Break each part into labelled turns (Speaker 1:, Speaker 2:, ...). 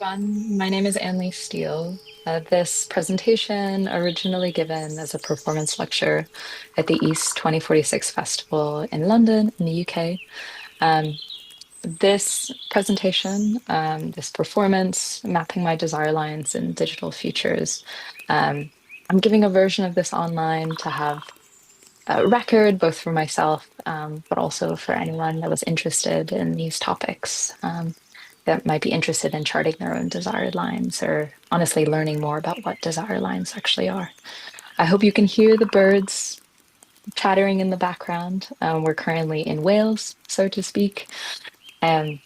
Speaker 1: everyone. My name is Anne Steele. This presentation originally given as a performance lecture at the East 2046 Festival in London, in the UK. Um, this presentation, this performance, mapping my desire lines in digital futures, um, I'm giving a version of this online to have a record both for myself, but also for anyone that was interested in these topics, that might be interested in charting their own desired lines or honestly learning more about what desire lines actually are. I hope you can hear the birds chattering in the background. We're currently in Wales, so to speak, and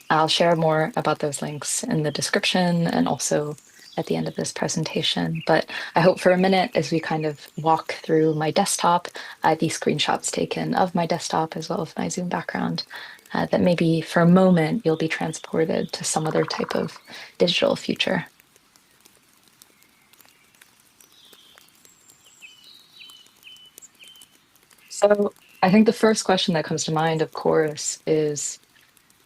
Speaker 1: I'll share more about those links in the description and also at the end of this presentation. But I hope for a minute, as we kind of walk through my desktop, these screenshots taken of my desktop as well as my Zoom background, that maybe for a moment you'll be transported to some other type of digital future. So I think the first question that comes to mind, of course, is,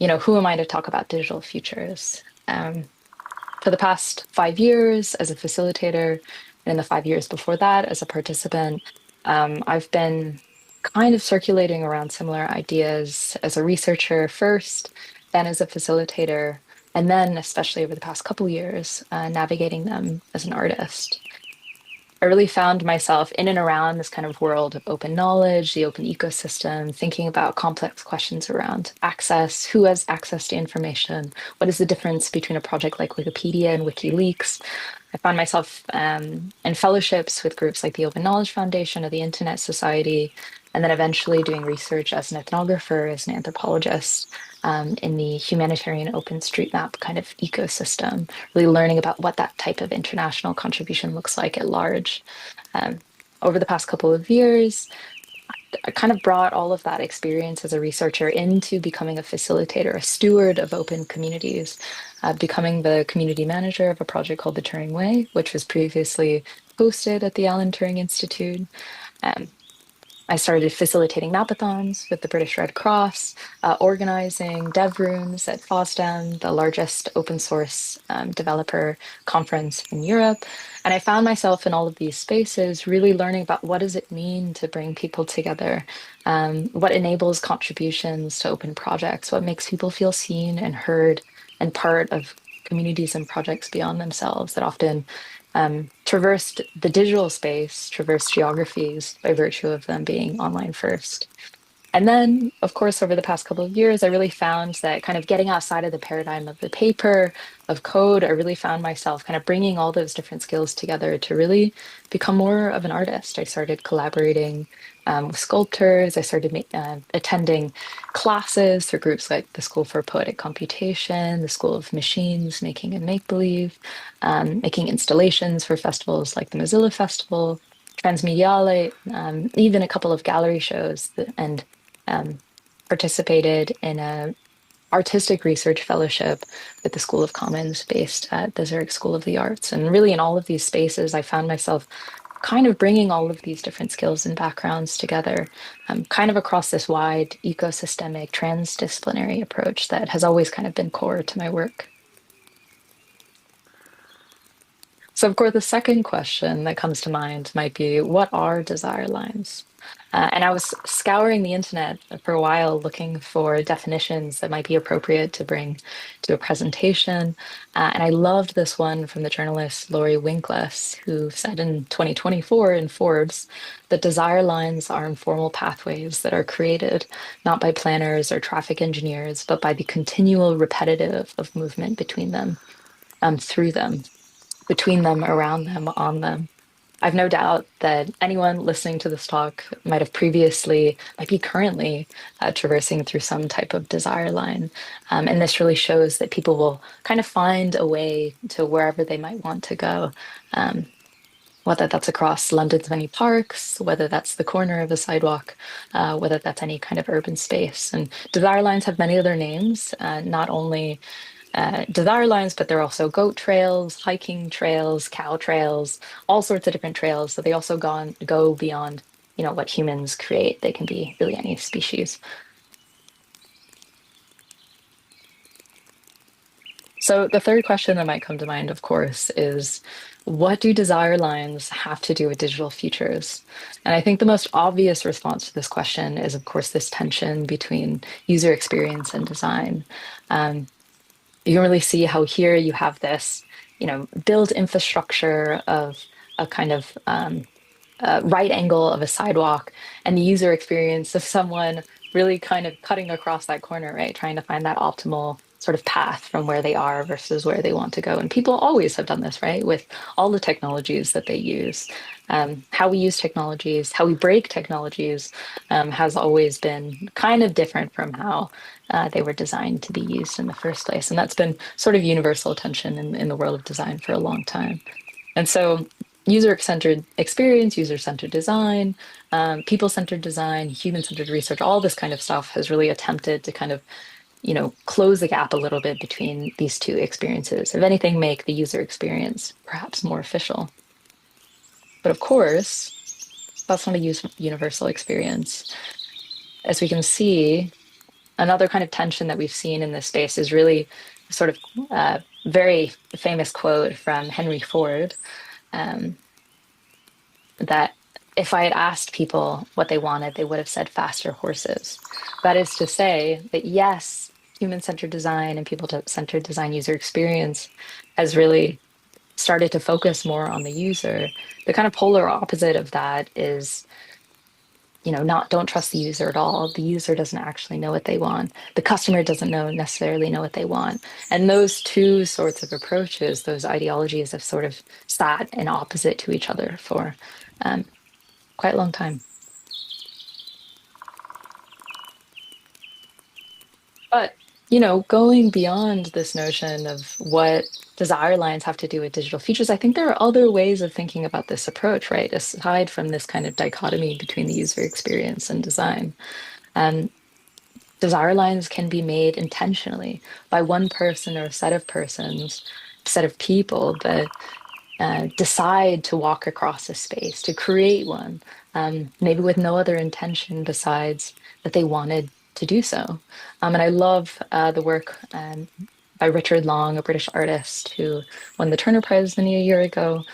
Speaker 1: who am I to talk about digital futures? For the past 5 years as a facilitator, and in the 5 years before that as a participant, I've been kind of circulating around similar ideas as a researcher first, then as a facilitator, and then, especially over the past couple years, navigating them as an artist. I really found myself in and around this kind of world of open knowledge, the open ecosystem, thinking about complex questions around access, who has access to information, what is the difference between a project like Wikipedia and WikiLeaks. I found myself in fellowships with groups like the Open Knowledge Foundation or the Internet Society, and then eventually doing research as an ethnographer, as an anthropologist, in the humanitarian OpenStreetMap kind of ecosystem, really learning about what that type of international contribution looks like at large. Um, Over the past couple of years, I kind of brought all of that experience as a researcher into becoming a facilitator, a steward of open communities, becoming the community manager of a project called the Turing Way, which was previously hosted at the Alan Turing Institute. Um, I started facilitating mapathons with the British Red Cross, organizing dev rooms at FOSDEM, the largest open source developer conference in Europe. And I found myself in all of these spaces really learning about what does it mean to bring people together, what enables contributions to open projects, what makes people feel seen and heard and part of communities and projects beyond themselves that often traversed the digital space, traversed geographies by virtue of them being online first. And then, of course, over the past couple of years, I really found that kind of getting outside of the paradigm of the paper, of code, I really found myself kind of bringing all those different skills together to really become more of an artist. I started collaborating with sculptors. I started attending classes through groups like the School for Poetic Computation, the School of Machines, Making and Make Believe, making installations for festivals like the Mozilla Festival, Transmediale, even a couple of gallery shows and um, participated in a artistic research fellowship with the School of Commons based at the Zurich School of the Arts. And really, in all of these spaces, I found myself kind of bringing all of these different skills and backgrounds together, kind of across this wide ecosystemic transdisciplinary approach that has always kind of been core to my work. So, of course, the second question that comes to mind might be, what are desire lines? And I was scouring the internet for a while looking for definitions that might be appropriate to bring to a presentation. And I loved this one from the journalist Laurie Winkless, who said in 2024 in Forbes that desire lines are informal pathways that are created not by planners or traffic engineers, but by the continual repetitive of movement between them, through them, between them, around them, on them. I've no doubt that anyone listening to this talk might have previously, might be currently traversing through some type of desire line. And this really shows that people will kind of find a way to wherever they might want to go, um, whether that's across London's many parks, whether that's the corner of a sidewalk, whether that's any kind of urban space. And desire lines have many other names, not only desire lines, but they're also goat trails, hiking trails, cow trails, all sorts of different trails. So they also go beyond, what humans create. They can be really any species. So the third question that might come to mind, of course, is what do desire lines have to do with digital futures? And I think the most obvious response to this question is, of course, this tension between user experience and design. Um, you can really see how here you have this, build infrastructure of a kind of right angle of a sidewalk and the user experience of someone really kind of cutting across that corner, right? Trying to find that optimal sort of path from where they are versus where they want to go. And people always have done this, right? With all the technologies that they use. How we use technologies, how we break technologies has always been kind of different from how they were designed to be used in the first place. And that's been sort of universal tension in the world of design for a long time. And so user-centered experience, user-centered design, people-centered design, human-centered research, all this kind of stuff has really attempted to kind of, close the gap a little bit between these two experiences. If anything, make the user experience perhaps more official. But of course, that's not a universal experience. As we can see, another kind of tension that we've seen in this space is really sort of very famous quote from Henry Ford. Um, that if I had asked people what they wanted, they would have said faster horses. That is to say that yes, human-centered design and people-centered design user experience has really started to focus more on the user. The kind of polar opposite of that is, not don't trust the user at all. The user doesn't actually know what they want. The customer doesn't necessarily know what they want. And those two sorts of approaches, those ideologies have sort of sat in opposite to each other for um, quite a long time. But, going beyond this notion of what desire lines have to do with digital features, I think there are other ways of thinking about this approach, right? Aside from this kind of dichotomy between the user experience and design. Um, desire lines can be made intentionally by one person or a set of persons, set of people that decide to walk across a space, to create one, maybe with no other intention besides that they wanted to do so. And I love the work by Richard Long, a British artist who won the Turner Prize many a year ago.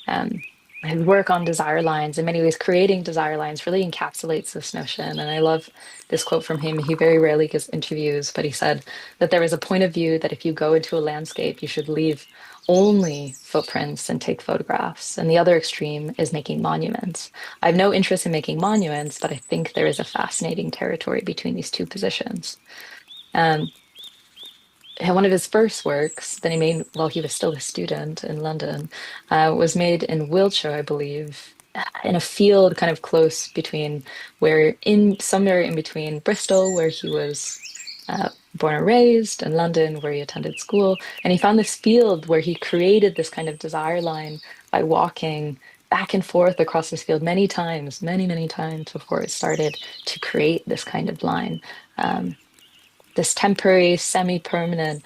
Speaker 1: Um, his work on desire lines, in many ways, creating desire lines really encapsulates this notion. And I love this quote from him. He very rarely gives interviews, but he said that there is a point of view that if you go into a landscape, you should leave only footprints and take photographs. And the other extreme is making monuments. I have no interest in making monuments, but I think there is a fascinating territory between these two positions. Um, and one of his first works that he made while he was still a student in London was made in Wiltshire, I believe, in a field kind of close between where in somewhere in between Bristol, where he was born and raised, and London, where he attended school. And he found this field where he created this kind of desire line by walking back and forth across this field many times, many, many times before it started to create this kind of line. Um, this temporary, semi-permanent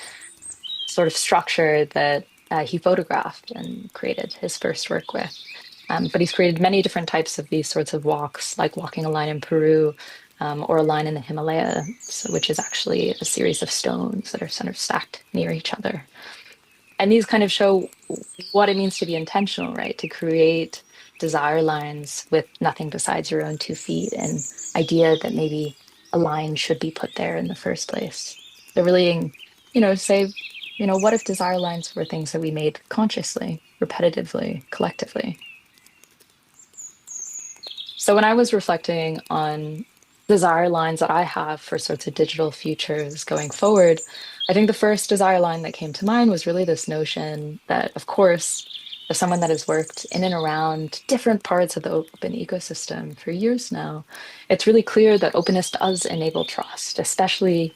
Speaker 1: sort of structure that he photographed and created his first work with. But he's created many different types of these sorts of walks, like walking a line in Peru or a line in the Himalaya, so, which is actually a series of stones that are sort of stacked near each other. And these kind of show what it means to be intentional, right? To create desire lines with nothing besides your own 2 feet and idea that maybe a line should be put there in the first place. They're really, say, what if desire lines were things that we made consciously, repetitively, collectively? So when I was reflecting on desire lines that I have for sorts of digital futures going forward, I think the first desire line that came to mind was really this notion that, of course, as someone that has worked in and around different parts of the open ecosystem for years now, it's really clear that openness does enable trust, especially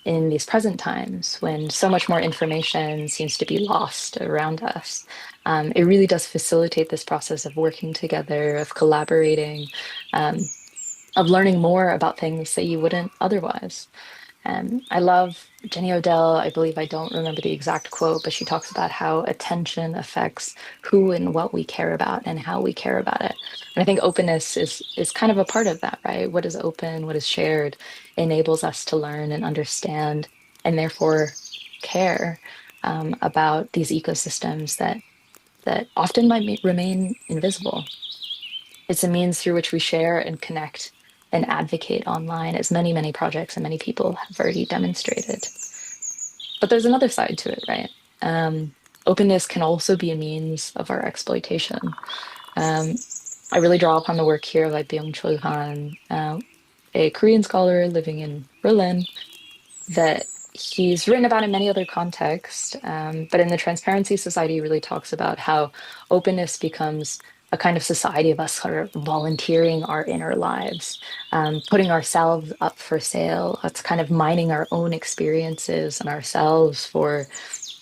Speaker 1: in these present times when so much more information seems to be lost around us. It really does facilitate this process of working together, of collaborating, um, of learning more about things that you wouldn't otherwise. I love Jenny Odell. I believe I don't remember the exact quote, but she talks about how attention affects who and what we care about and how we care about it. And I think openness is kind of a part of that, right? What is open, what is shared, enables us to learn and understand, and therefore care. about these ecosystems that often might remain invisible. It's a means through which we share and connect and advocate online, as many, many projects and many people have already demonstrated. But there's another side to it, right? Openness can also be a means of our exploitation. Um, I really draw upon the work here of like Byung-Chul Han, a Korean scholar living in Berlin, that he's written about in many other contexts. But in the Transparency Society, he really talks about how openness becomes a kind of society of us sort of volunteering our inner lives, putting ourselves up for sale. It's kind of mining our own experiences and ourselves for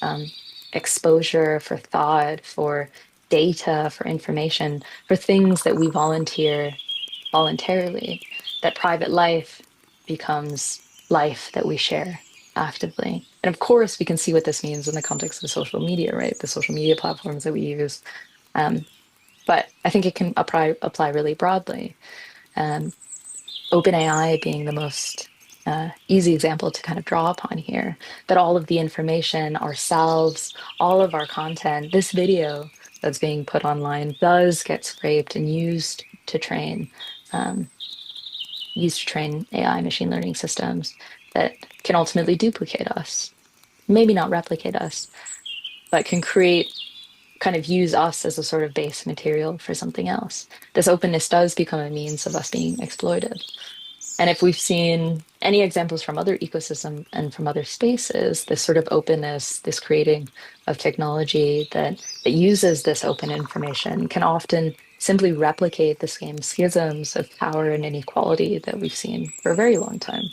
Speaker 1: um, exposure, for thought, for data, for information, for things that we volunteer voluntarily, that private life becomes life that we share actively. And of course, we can see what this means in the context of social media, right? The social media platforms that we use. Um, but I think it can apply really broadly. Um, OpenAI being the most easy example to kind of draw upon here, that all of the information, ourselves, all of our content, this video that's being put online does get scraped and um, used to train AI machine learning systems that can ultimately duplicate us, maybe not replicate us, but can create kind of use us as a sort of base material for something else. This openness does become a means of us being exploited. And if we've seen any examples from other ecosystems and from other spaces, this sort of openness, this creating of technology that uses this open information can often simply replicate the same schisms of power and inequality that we've seen for a very long time.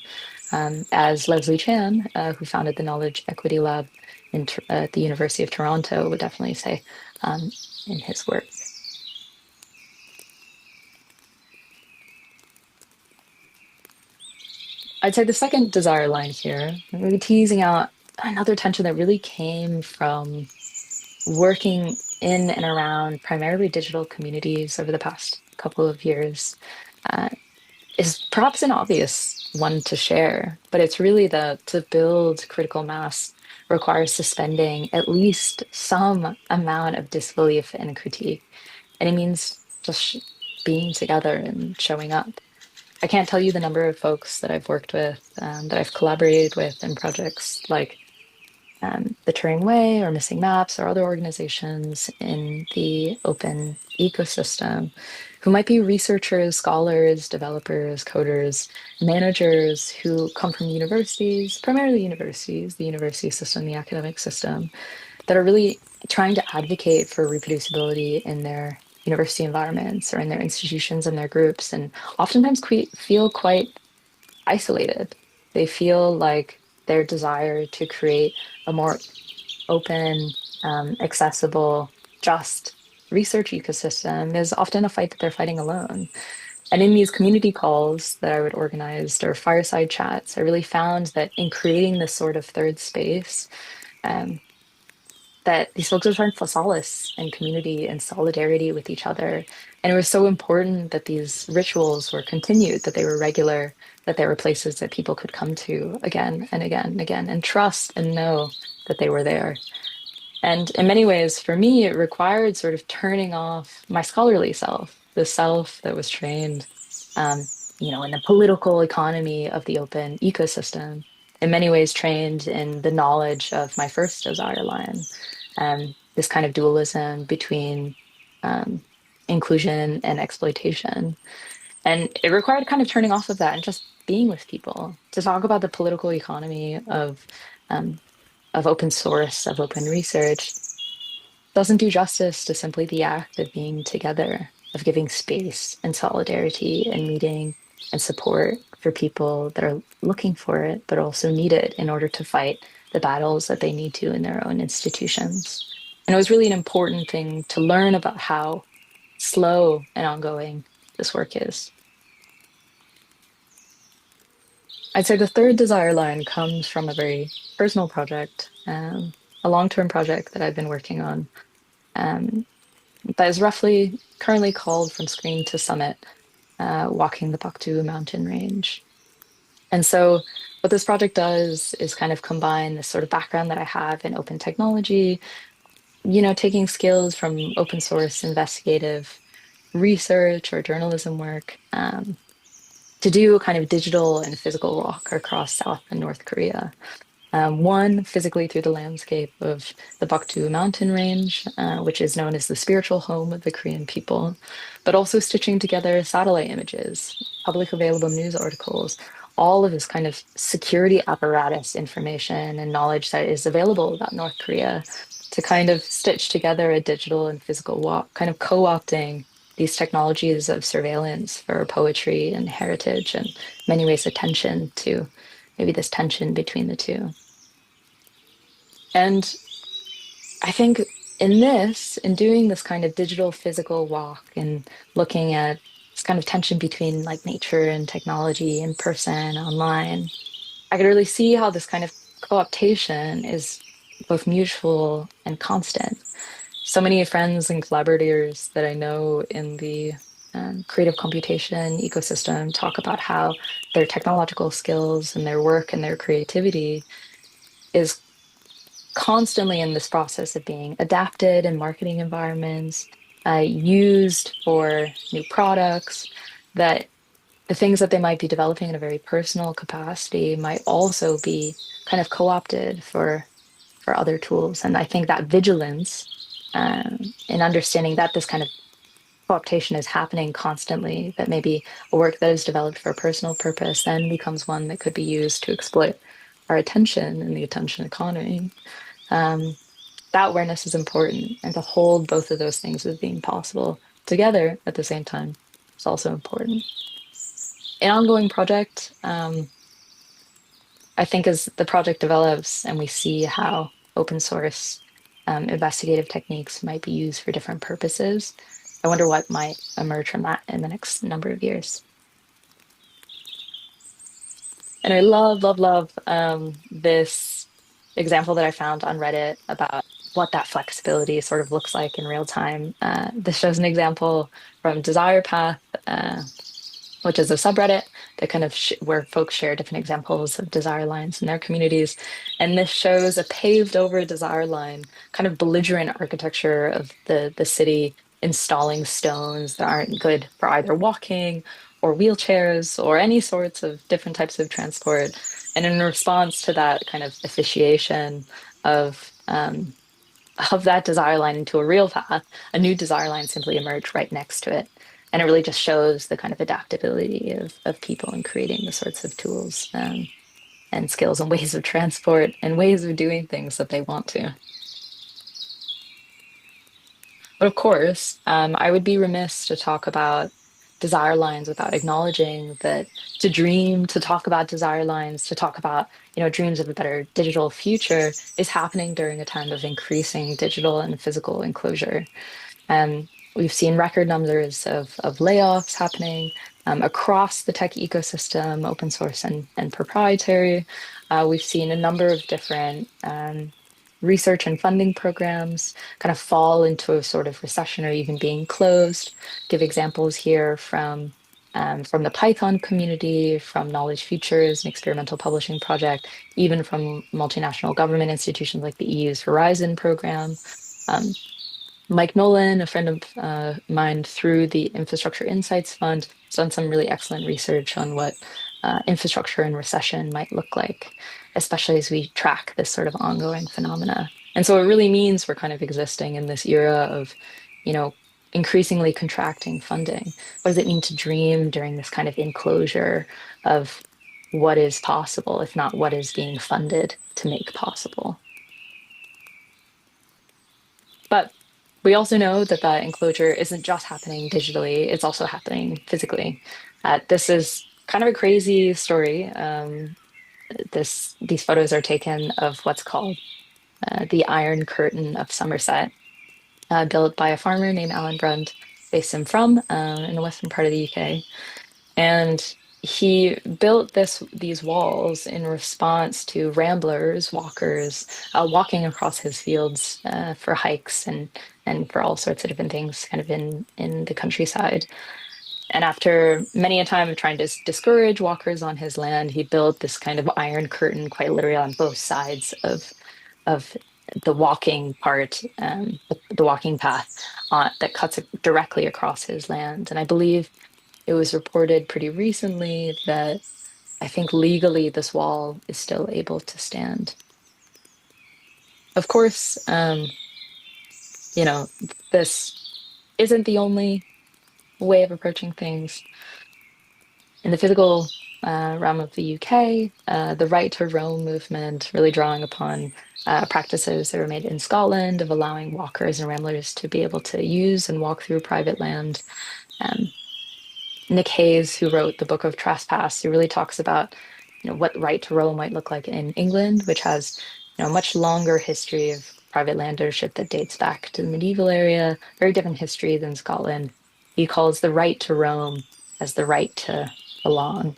Speaker 1: As Leslie Chan, who founded the Knowledge Equity Lab at the University of Toronto, would definitely say um, in his work. I'd say the second desire line here, really teasing out another tension that really came from working in and around primarily digital communities over the past couple of years, uh, is perhaps an obvious one to share, but it's really the to build critical mass requires suspending at least some amount of disbelief and critique. And it means just being together and showing up. I can't tell you the number of folks that I've worked with, that I've collaborated with in projects like the Turing Way or Missing Maps or other organizations in the open ecosystem who might be researchers, scholars, developers, coders, managers who come from universities, primarily universities, the university system, the academic system, that are really trying to advocate for reproducibility in their university environments or in their institutions and their groups, and oftentimes feel quite isolated. They feel like their desire to create a more open, accessible, just research ecosystem is often a fight that they're fighting alone. And in these community calls that I would organize or fireside chats, I really found that in creating this sort of third space, um, that these folks would find solace and community and solidarity with each other. And it was so important that these rituals were continued, that they were regular, that there were places that people could come to again and again and again and trust and know that they were there. And in many ways, for me, it required sort of turning off my scholarly self, the self that was trained, um, in the political economy of the open ecosystem, in many ways trained in the knowledge of my first desire line, this kind of dualism between um, inclusion and exploitation. And it required kind of turning off of that and just being with people to talk about the political economy um, of open source, of open research, doesn't do justice to simply the act of being together, of giving space and solidarity and meeting and support for people that are looking for it, but also need it in order to fight the battles that they need to in their own institutions. And it was really an important thing to learn about how slow and ongoing this work is. I'd say the third desire line comes from a very personal project, a long-term project that I've been working on. Um, that is roughly currently called From Screen to Summit, walking the Paktu mountain range. And so what this project does is kind of combine this sort of background that I have in open technology, taking skills from open source investigative research or journalism work, to do a kind of digital and physical walk across South and North Korea. One, physically through the landscape of the Boktu mountain range, which is known as the spiritual home of the Korean people, but also stitching together satellite images, public available news articles, all of this kind of security apparatus information and knowledge that is available about North Korea to kind of stitch together a digital and physical walk, kind of co-opting these technologies of surveillance for poetry and heritage and many ways attention to maybe this tension between the two. And I think in doing this kind of digital physical walk and looking at this kind of tension between like nature and technology in person, online, I could really see how this kind of co-optation is both mutual and constant. So many friends and collaborators that I know in the creative computation ecosystem talk about how their technological skills and their work and their creativity is constantly in this process of being adapted in marketing environments, used for new products, that the things that they might be developing in a very personal capacity might also be kind of co-opted for other tools. And I think that vigilance in understanding that this kind of co-optation is happening constantly, that maybe a work that is developed for a personal purpose then becomes one that could be used to exploit our attention in the attention economy. Um, that awareness is important, and to hold both of those things as being possible together at the same time is also important. An ongoing project, I think, as the project develops and we see how open source investigative techniques might be used for different purposes, I wonder what might emerge from that in the next number of years. And I love, love, love this example that I found on Reddit about what that flexibility sort of looks like in real time. This shows an example from Desire Path, which is a subreddit that kind of where folks share different examples of desire lines in their communities. And this shows a paved over desire line, kind of belligerent architecture of the city installing stones that aren't good for either walking or wheelchairs or any sorts of different types of transport. And in response to that kind of asphyxiation of that desire line into a real path, a new desire line simply emerged right next to it. And it really just shows the kind of adaptability of people in creating the sorts of tools and skills and ways of transport and ways of doing things that they want to. But of course, I would be remiss to talk about desire lines without acknowledging that to dream, to talk about desire lines, to talk about, dreams of a better digital future is happening during a time of increasing digital and physical enclosure. We've seen record numbers of layoffs happening across the tech ecosystem, open source and proprietary. We've seen a number of different research and funding programs kind of fall into a sort of recession or even being closed. Give examples here from the Python community, from Knowledge Futures, an experimental publishing project, even from multinational government institutions like the EU's Horizon program. Um, Mike Nolan, a friend of mine through the Infrastructure Insights Fund, has done some really excellent research on what infrastructure and recession might look like, especially as we track this sort of ongoing phenomena. And so it really means we're kind of existing in this era of, you know, increasingly contracting funding. What does it mean to dream during this kind of enclosure of what is possible, if not what is being funded to make possible? But we also know that that enclosure isn't just happening digitally, it's also happening physically. This is kind of a crazy story. These photos are taken of what's called the Iron Curtain of Somerset, built by a farmer named Alan Brund, based in the western part of the UK. And he built these walls in response to ramblers, walkers, walking across his fields for hikes and for all sorts of different things, kind of in the countryside. And after many a time of trying to discourage walkers on his land, he built this kind of iron curtain, quite literally on both sides of the walking part, the walking path that cuts directly across his land. And I believe it was reported pretty recently that I think legally this wall is still able to stand. Of course, you know, this isn't the only way of approaching things. In the physical realm of the UK, the right to roam movement, really drawing upon practices that were made in Scotland of allowing walkers and ramblers to be able to use and walk through private land. Um, Nick Hayes, who wrote the Book of Trespass, who really talks about, what right to roam might look like in England, which has, a much longer history of private land ownership that dates back to the medieval area, very different history than Scotland. He calls the right to roam as the right to belong.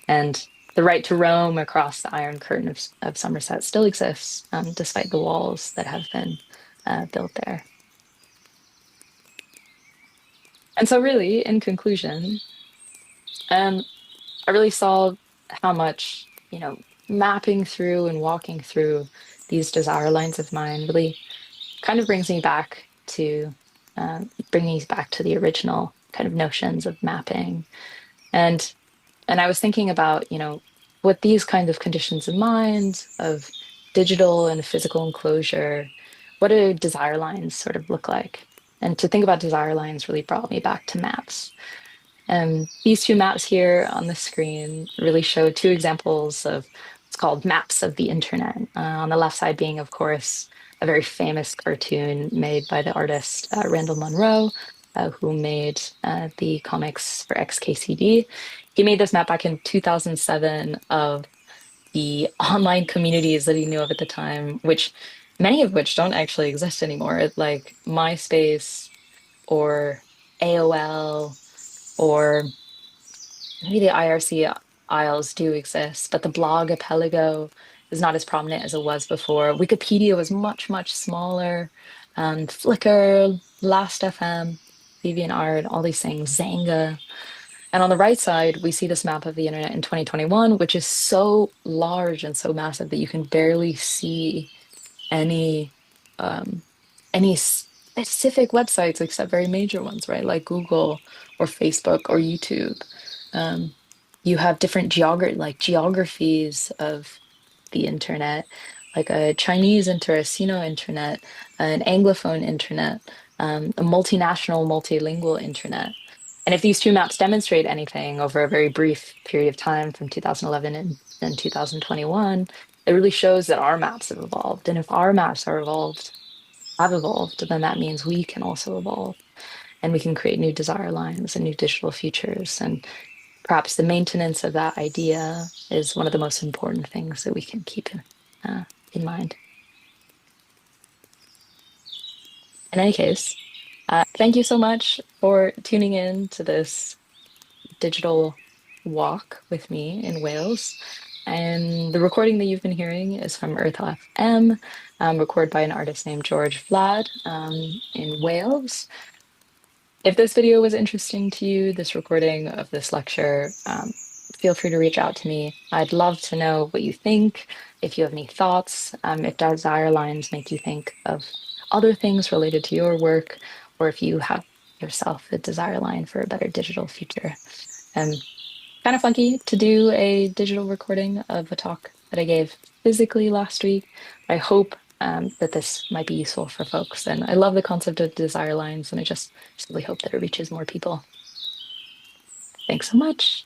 Speaker 1: And the right to roam across the Iron Curtain of Somerset still exists, despite the walls that have been built there. And so, really, in conclusion, um, I really saw how much, mapping through and walking through these desire lines of mine really kind of brings me back to the original kind of notions of mapping. And I was thinking about, with these kinds of conditions in mind of digital and physical enclosure, what do desire lines sort of look like? And to think about desire lines really brought me back to maps. And these two maps here on the screen really show two examples of what's called maps of the internet. On the left side being, of course, a very famous cartoon made by the artist Randall Munroe, who made the comics for XKCD. He made this map back in 2007 of the online communities that he knew of at the time, which many of which don't actually exist anymore, like MySpace or AOL or maybe the IRC aisles do exist, but the blog Apelago is not as prominent as it was before. Wikipedia was much, much smaller. Flickr, Last.fm, DeviantArt, all these things, Zanga. And on the right side, we see this map of the internet in 2021, which is so large and so massive that you can barely see any um, any specific websites except very major ones, right? Like Google or Facebook or YouTube. Um, you have different geographies of the internet, like a Chinese internet, Sino internet, an Anglophone internet, a multinational, multilingual internet. And if these two maps demonstrate anything over a very brief period of time from 2011 and 2021, it really shows that our maps have evolved. And if our maps have evolved, then that means we can also evolve and we can create new desire lines and new digital futures. And perhaps the maintenance of that idea is one of the most important things that we can keep in mind. In any case, thank you so much for tuning in to this digital walk with me in Wales. And the recording that you've been hearing is from Earth FM, recorded by an artist named George Vlad in Wales. If this video was interesting to you, this recording of this lecture, feel free to reach out to me. I'd love to know what you think, if you have any thoughts, if desire lines make you think of other things related to your work, or if you have yourself a desire line for a better digital future. Um, Kind of funky to do a digital recording of a talk that I gave physically last week. I hope that this might be useful for folks. And I love the concept of desire lines, and I just really hope that it reaches more people. Thanks so much.